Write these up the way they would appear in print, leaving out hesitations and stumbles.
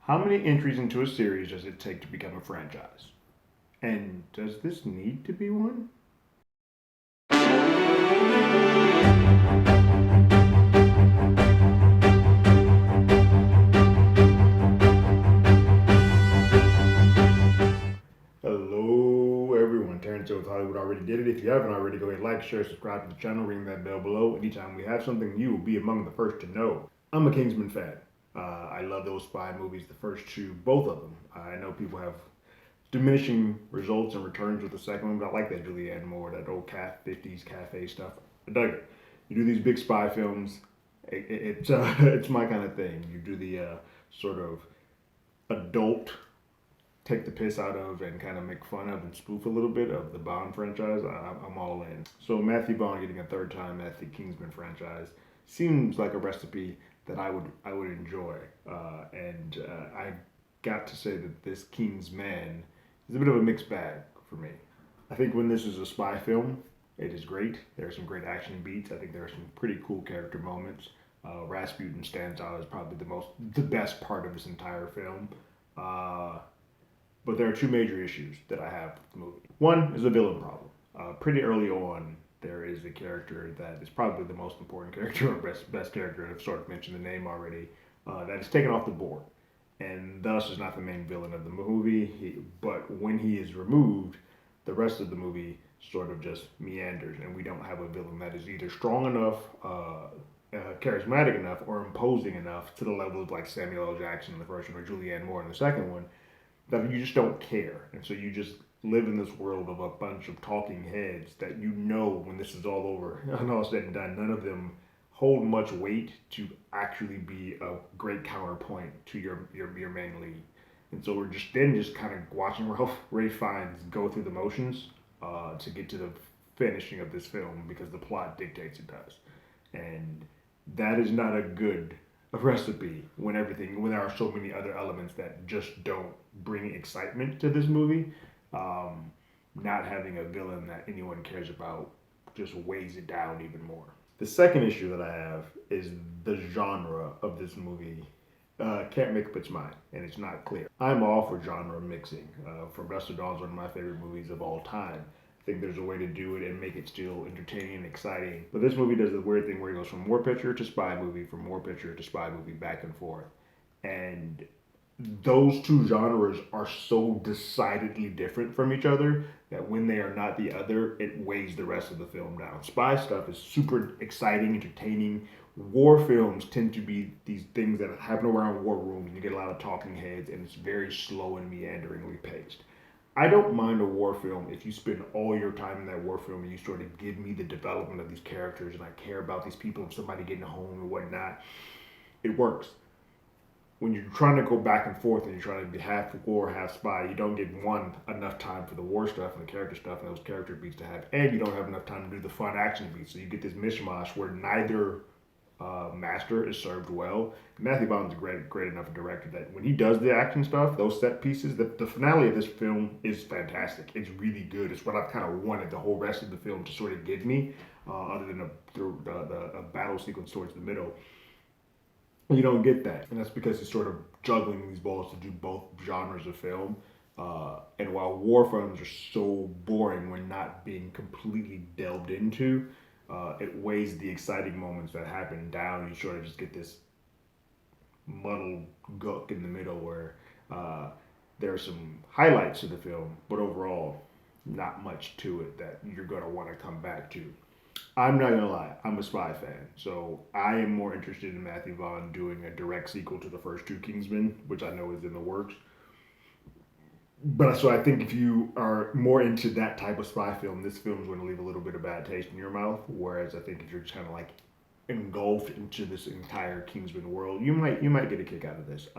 How many entries into a series does it take to become a franchise? And does this need to be one? Hello, everyone. Terrence with Hollywood already did it. If you haven't already, go ahead, like, share, subscribe to the channel, ring that bell below. Anytime we have something, you will be among the first to know. I'm a Kingsman fan. I love those spy movies, the first two, both of them. I know people have diminishing results and returns with the second one, but I like that Julianne Moore, that old 50s cafe stuff. I dug it. You do these big spy films, it's it's my kind of thing. You do the sort of adult take the piss out of and kind of make fun of and spoof a little bit of the Bond franchise. I'm all in. So Matthew Vaughn getting a third time at the Kingsman franchise seems like a recipe that I would enjoy. I got to say that this Kingsman is a bit of a mixed bag for me. I think when this is a spy film, it is great. There are some great action beats. I think there are some pretty cool character moments. Rasputin stands out as probably the best part of this entire film. Uh, but there are two major issues that I have with the movie. One is a villain problem. Pretty early on, there is a character that is probably the most important character or best character. I've sort of mentioned the name already. That is taken off the board, and thus is not the main villain of the movie. But when he is removed, the rest of the movie sort of just meanders, and we don't have a villain that is either strong enough, charismatic enough, or imposing enough to the level of like Samuel L. Jackson in the first one or Julianne Moore in the second one that you just don't care. And so you just live in this world of a bunch of talking heads that you know when this is all over and all said and done, none of them hold much weight to actually be a great counterpoint to your main lead. And so we're just kind of watching Ralph Ray Fiennes go through the motions to get to the finishing of this film because the plot dictates it does. And that is not a good recipe when there are so many other elements that just don't bring excitement to this movie. Um, Not having a villain that anyone cares about just weighs it down even more. The second issue that I have is the genre of this movie can't make up its mind, and it's not clear. I'm all for genre mixing. From Dusk Till Dawn is one of my favorite movies of all time. I think there's a way to do it and make it still entertaining and exciting. But this movie does the weird thing where it goes from war picture to spy movie, from war picture to spy movie, back and forth. And those two genres are so decidedly different from each other that when they are not the other, it weighs the rest of the film down. Spy stuff is super exciting, entertaining. War films tend to be these things that happen around war rooms, and you get a lot of talking heads, and it's very slow and meanderingly paced. I don't mind a war film if you spend all your time in that war film and you sort of give me the development of these characters and I care about these people and somebody getting home and whatnot. It works. When you're trying to go back and forth and you're trying to be half war, half spy, you don't get one enough time for the war stuff and the character stuff and those character beats to have, and you don't have enough time to do the fun action beats. So you get this mishmash where neither master is served well. Matthew Vaughn's a great enough director that when he does the action stuff, those set pieces, the finale of this film is fantastic. It's really good. It's what I've kind of wanted the whole rest of the film to sort of give me, other than a battle sequence towards the middle. You don't get that, and that's because he's sort of juggling these balls to do both genres of film. And while war films are so boring when not being completely delved into, it weighs the exciting moments that happen down. You sort of just get this muddled gook in the middle where there are some highlights to the film, but overall, not much to it that you're going to want to come back to. I'm not gonna lie, I'm a spy fan, so I am more interested in Matthew Vaughn doing a direct sequel to the first two Kingsmen, which I know is in the works. But so I think if you are more into that type of spy film, this film is going to leave a little bit of bad taste in your mouth. Whereas I think if you're just kind of like engulfed into this entire Kingsman world, you might get a kick out of this.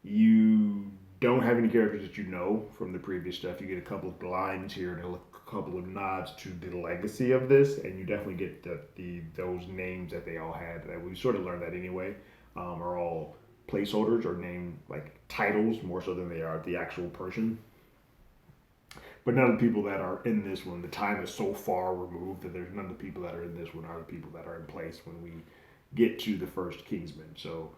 You don't have any characters that you know from the previous stuff. You get a couple of lines here and a couple of nods to the legacy of this, and you definitely get those names that they all had. That we sort of learned that anyway. Are all placeholders or name like titles more so than they are the actual person. But none of the people that are in this one, the time is so far removed that there's none of the people that are in this one are the people that are in place when we get to the first Kingsman. So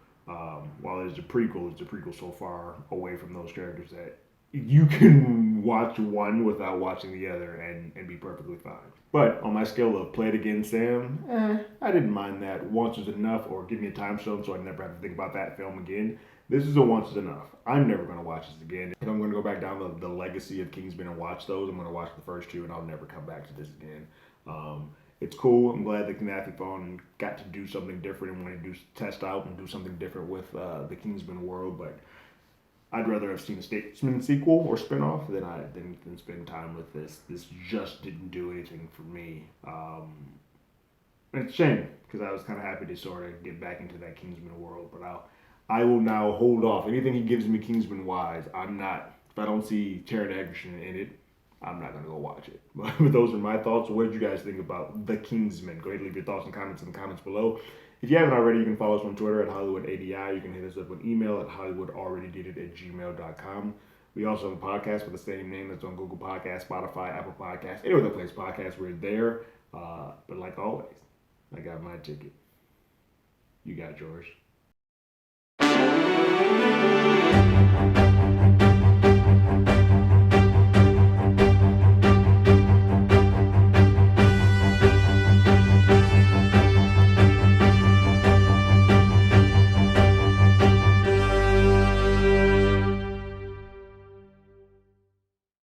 While it's a prequel so far away from those characters that you can watch one without watching the other and be perfectly fine. But on my scale of play it again, Sam, I didn't mind that. Once was enough, or give me a time stone so I never have to think about that film again. This is a once is enough. I'm never going to watch this again. If I'm going to go back down the legacy of Kingsman and watch those, I'm going to watch the first two and I'll never come back to this again. It's cool. I'm glad that Matthew Vaughn got to do something different and want to do test out and do something different with the Kingsman world. But I'd rather have seen a Statesman sequel or spinoff than spend time with this. This just didn't do anything for me. And it's a shame because I was kind of happy to sort of get back into that Kingsman world. But I will now hold off. Anything he gives me Kingsman wise, I'm not. If I don't see Taron Egerton in it, I'm not gonna go watch it. But those are my thoughts. What did you guys think about The Kingsman? Go ahead and leave your thoughts and comments in the comments below. If you haven't already, you can follow us on Twitter at HollywoodADI. You can hit us up on email at HollywoodAlreadyDidIt@gmail.com. We also have a podcast with the same name that's on Google Podcasts, Spotify, Apple Podcasts, any other place podcasts. We're there. But like always, I got my ticket. You got yours.